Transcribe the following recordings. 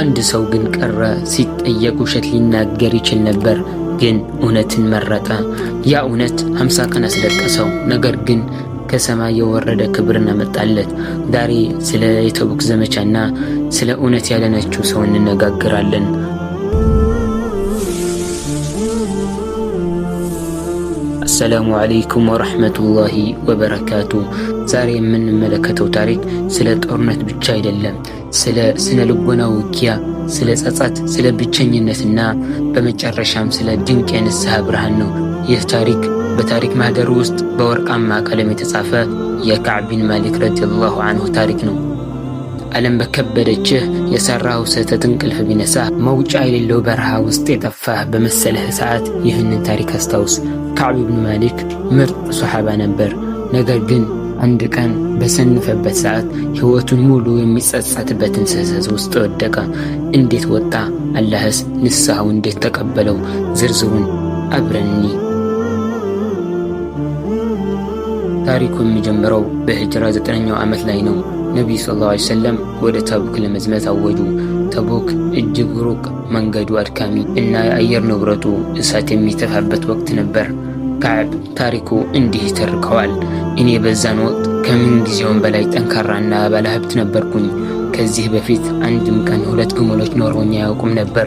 አንድ ሰው ግን ቀረ። ሲጠየቅ ውሸት ሊናገር ይችል ነበር፣ ግን እውነትን መረጠ። ያ እውነት 50 ቀን አስለቀሰው። ነገር ግን ከሰማይ የወረደ ክብርን አመጣለት። ዛሬ ስለ የተቡክ ዘመቻና ስለ እውነት ያለነችው ሰው እንነጋገራለን። አሰላሙ አለይኩም ወረሕመቱላሂ ወበረካቱ። ዛሬ የምንመለከተው ታሪክ ስለ ጦርነት ብቻ አይደለም፣ ስለ ስነ ልቦና ውጊያ፣ ስለ ጸጸት፣ ስለ ብቸኝነትና በመጨረሻም ስለ ድንቅ የንስሐ ብርሃን ነው። ይህ ታሪክ በታሪክ ማህደር ውስጥ በወርቃማ ቀለም የተጻፈ የካዕብ ቢን ማሊክ ረዲየላሁ አንሁ ታሪክ ነው። ዓለም በከበደችህ የሰራው ስህተት እንቅልፍ ቢነሳህ መውጫ የሌለው በረሃ ውስጥ የጠፋህ በመሰለህ ሰዓት ይህንን ታሪክ አስታውስ። ካዕብ ቢን ማሊክ ምርጥ ሶሓባ ነበር። ነገር ግን አንድ ቀን በሰነፈበት ሰዓት ሕይወቱን ሙሉ የሚጸጸትበትን ስህተት ውስጥ ወደቀ። እንዴት ወጣ? አላህስ ንስሐው እንዴት ተቀበለው? ዝርዝሩን አብረን ታሪኩ የሚጀምረው በሂጅራ 9ኛው ዓመት ላይ ነው። ነቢዩ ሰለላሁ ዐለይሂ ወሰለም ወደ ተቡክ ለመዝመት አወጁ። ተቡክ እጅግ ሩቅ፣ መንገዱ አድካሚ እና የአየር ንብረቱ እሳት የሚተፋበት ወቅት ነበር። ካዕብ ታሪኩ እንዲህ ይተርከዋል። እኔ በዛን ወቅት ከምን ጊዜውም በላይ ጠንካራና ባለሀብት ነበርኩኝ። ከዚህ በፊት አንድም ቀን 2 ግመሎች ኖረውኝ አያውቁም ነበር።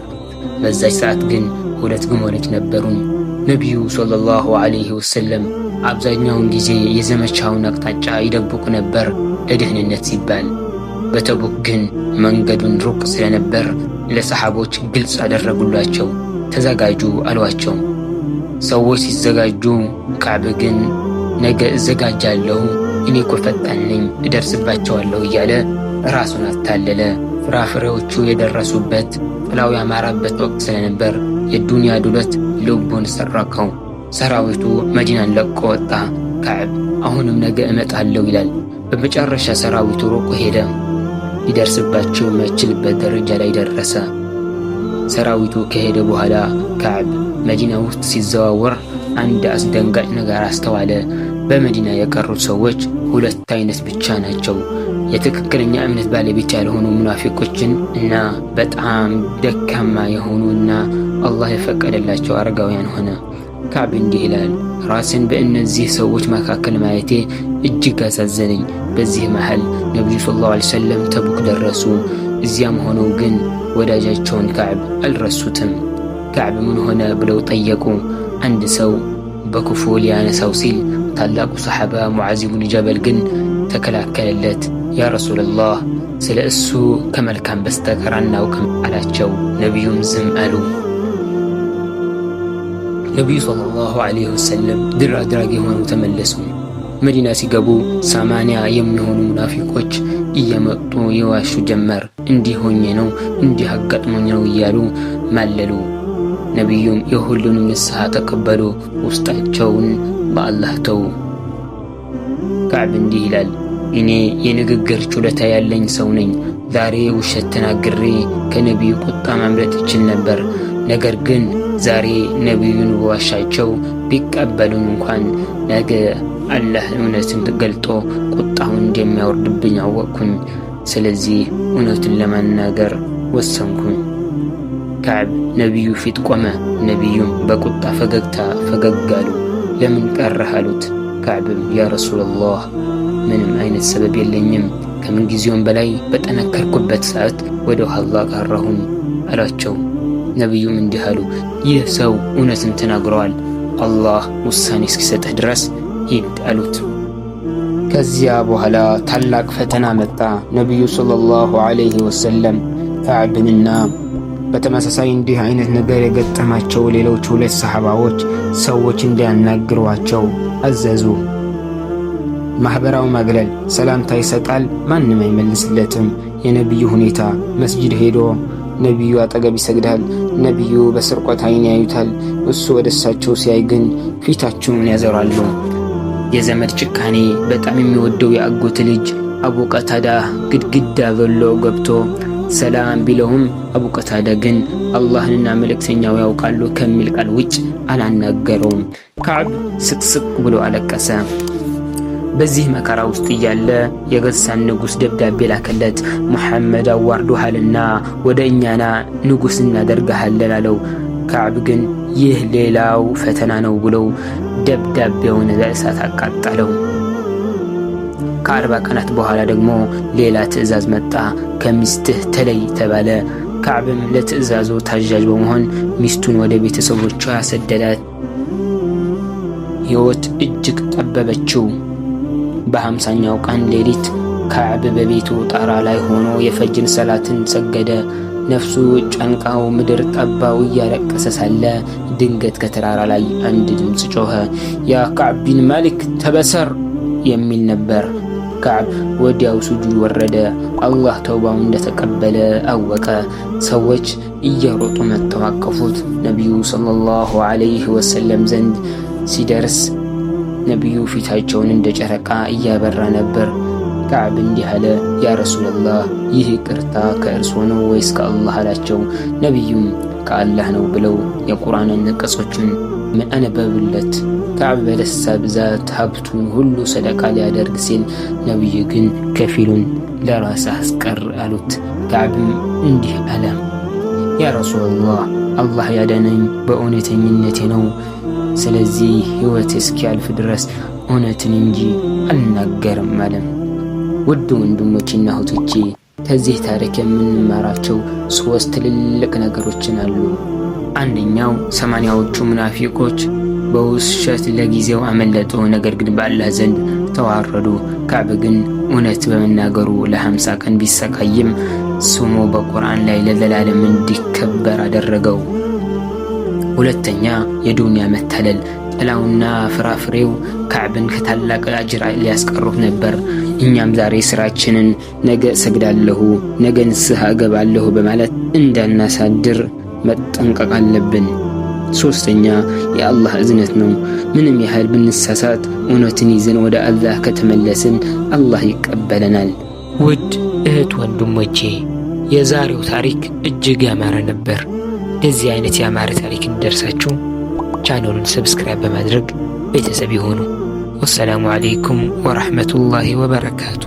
በዛች ሰዓት ግን 2 ግመሎች ነበሩኝ። ነቢዩ ሰለላሁ ዐለይሂ ወሰለም አብዛኛውን ጊዜ የዘመቻውን አቅጣጫ ይደብቁ ነበር ለደህንነት ሲባል። በተቡክ ግን መንገዱን ሩቅ ስለነበር ለሰሓቦች ግልጽ አደረጉላቸው። ተዘጋጁ አሏቸው። ሰዎች ሲዘጋጁ ካዕብ ግን ነገ እዘጋጃለሁ፣ እኔ እኮ ፈጣን ነኝ፣ እደርስባቸዋለሁ እያለ ራሱን አታለለ። ፍራፍሬዎቹ የደረሱበት ጥላው ያማራበት ወቅት ስለነበር የዱንያ ዱለት ልቡን ሰረቀው። ሰራዊቱ መዲናን ለቆ ወጣ። ካዕብ አሁንም ነገ እመጣለሁ ይላል። በመጨረሻ ሰራዊቱ ሩቅ ሄደ። ሊደርስባቸው የማይችልበት ደረጃ ላይ ደረሰ። ሰራዊቱ ከሄደ በኋላ ካዕብ መዲና ውስጥ ሲዘዋወር አንድ አስደንጋጭ ነገር አስተዋለ። በመዲና የቀሩት ሰዎች 2 አይነት ብቻ ናቸው። የትክክለኛ እምነት ባለቤት ያልሆኑ ሙናፊቆችን እና በጣም ደካማ የሆኑና አላህ የፈቀደላቸው አረጋውያን ሆነ። ካዕብ እንዲህ ይላል፣ ራስን በእነዚህ ሰዎች መካከል ማየቴ እጅግ አሳዘነኝ። በዚህ መሃል ነቢዩ ሰለላሁ ዐለይሂ ወሰለም ተቡክ ደረሱ። እዚያም ሆነው ግን ወዳጃቸውን ካዕብ አልረሱትም። ካዕብ ምን ሆነ ብለው ጠየቁ። አንድ ሰው በክፉ ሊያነሳው ሲል ታላቁ ሰሓባ ሙዓዝ ብን ጀበል ግን ተከላከለለት። ያ ረሱላላህ፣ ስለ እሱ ከመልካም በስተቀር አናውቅም አላቸው። ነቢዩም ዝም አሉ። ነቢዩ ሰለላሁ ዐለይሂ ወሰለም ድል አድራጊ ሆነው ተመለሱ። መዲና ሲገቡ 80 የሚሆኑ ሙናፊቆች እየመጡ ይዋሹ ጀመር። እንዲህ ሆኜ ነው፣ እንዲህ አጋጥሞኝ ነው እያሉ ማለሉ። ነቢዩም የሁሉንም ንስሐ ተቀበሉ፣ ውስጣቸውን በአላህ ተው። ካዕብ እንዲህ ይላል፣ እኔ የንግግር ችሎታ ያለኝ ሰው ነኝ። ዛሬ ውሸት ተናግሬ ከነቢዩ ቁጣ ማምለጥ እችል ነበር። ነገር ግን ዛሬ ነቢዩን በዋሻቸው ቢቀበሉን እንኳን ነገ አላህ እውነትን ገልጦ ቁጣውን እንደሚያወርድብኝ አወቅኩኝ። ስለዚህ እውነትን ለመናገር ወሰንኩኝ። ካዕብ ነቢዩ ፊት ቆመ። ነቢዩም በቁጣ ፈገግታ ፈገግ አሉ። ለምን ቀረህ አሉት። ካዕብም ያ ረሱላላህ፣ ምንም አይነት ሰበብ የለኝም፣ ከምን ጊዜውም በላይ በጠነከርኩበት ሰዓት ወደ ኋላ ቀረሁኝ አላቸው። ነቢዩም እንዲህ አሉ፣ ይህ ሰው እውነትን ተናግረዋል፣ አላህ ውሳኔ እስኪሰጥህ ድረስ ሂድ አሉት። ከዚያ በኋላ ታላቅ ፈተና መጣ። ነቢዩ ሰለላሁ ዐለይሂ ወሰለም ካዕብንና በተመሳሳይ እንዲህ አይነት ነገር የገጠማቸው ሌሎች 2 ሰሓባዎች ሰዎች እንዲያናግሯቸው አዘዙ። ማኅበራዊ ማግለል፣ ሰላምታ ይሰጣል፣ ማንም አይመልስለትም። የነቢዩ ሁኔታ፣ መስጂድ ሄዶ ነቢዩ አጠገብ ይሰግዳል። ነቢዩ በስርቆት አይን ያዩታል። እሱ ወደ እሳቸው ሲያይ ግን ፊታቸውን ያዘራሉ። የዘመድ ጭካኔ። በጣም የሚወደው የአጎት ልጅ አቡ ቀታዳ ግድግዳ ዘሎ ገብቶ ሰላም ቢለውም አቡ ቀታዳ ግን አላህንና መልእክተኛው ያውቃሉ ከሚል ቃል ውጭ አላናገረውም። ካዕብ ስቅስቅ ብሎ አለቀሰ። በዚህ መከራ ውስጥ እያለ የገሳን ንጉሥ ደብዳቤ ላከለት። ሙሐመድ አዋርዶሃልና ወደ እኛና ንጉሥ እናደርግሃለን አለው። ከዕብ ግን ይህ ሌላው ፈተና ነው ብለው ደብዳቤውን በእሳት አቃጠለው። ከ40 ቀናት በኋላ ደግሞ ሌላ ትዕዛዝ መጣ። ከሚስትህ ተለይ ተባለ። ከዕብም ለትዕዛዙ ታዛዥ በመሆን ሚስቱን ወደ ቤተሰቦቿ ሰደዳት። ሕይወት እጅግ ጠበበችው። በ50ኛው ቀን ሌሊት ከዕብ በቤቱ ጣራ ላይ ሆኖ የፈጅር ሰላትን ሰገደ። ነፍሱ ጨንቃው ምድር ጠባው እያለቀሰ ሳለ ድንገት ከተራራ ላይ አንድ ድምፅ ጮኸ። ያ ከዕብ ቢን ማሊክ ተበሰር የሚል ነበር። ከዕብ ወዲያው ሱጁድ ወረደ። አላህ ተውባውን እንደተቀበለ አወቀ። ሰዎች እየሮጡ መጥተው አቀፉት። ነቢዩ ሰለላሁ ዐለይሂ ወሰለም ዘንድ ሲደርስ ነቢዩ ፊታቸውን እንደ ጨረቃ እያበራ ነበር። ከዕብ እንዲህ አለ፣ ያ ረሱላላህ ይህ ይቅርታ ከእርስዎ ነው ወይስ ከአላህ አላቸው። ነቢዩም ከአላህ ነው ብለው የቁርአን አንቀጾችን አነበቡለት። ከዕብ በደስታ ብዛት ሀብቱን ሁሉ ሰደቃ ሊያደርግ ሲል ነቢዩ ግን ከፊሉን ለራስህ አስቀር አሉት። ከዕብም እንዲህ አለ፣ ያ ረሱላላህ አላህ ያዳነኝ በእውነተኝነቴ ነው። ስለዚህ ሕይወቴ እስኪያልፍ ድረስ እውነትን እንጂ አልናገርም አለ። ውድ ወንድሞቼና እህቶቼ ከዚህ ታሪክ የምንማራቸው 3 ትልልቅ ነገሮችን አሉ። አንደኛው 80ዎቹ ሙናፊቆች በውሸት ለጊዜው አመለጡ፣ ነገር ግን በአላህ ዘንድ ተዋረዱ። ከዕብ ግን እውነት በመናገሩ ለ50 ቀን ቢሰቃይም ስሙ በቁርአን ላይ ለዘላለም እንዲከበር አደረገው። ሁለተኛ የዱንያ መታለል፣ ጥላውና ፍራፍሬው ከዕብን ከታላቅ አጅር ሊያስቀሩት ነበር። እኛም ዛሬ ስራችንን ነገ እሰግዳለሁ፣ ነገ ንስሐ እገባለሁ በማለት እንዳናሳድር መጠንቀቅ አለብን። ሶስተኛ የአላህ እዝነት ነው። ምንም ያህል ብንሳሳት እውነትን ይዘን ወደ አላህ ከተመለስን አላህ ይቀበለናል። ውድ እህት ወንድሞቼ የዛሬው ታሪክ እጅግ ያማረ ነበር። እንደዚህ አይነት ያማረ ታሪክ እንዲደርሳችሁ ቻናሉን ሰብስክራይብ በማድረግ ቤተሰብ ይሁኑ። ወሰላሙ አለይኩም ወራህመቱላሂ ወበረካቱ።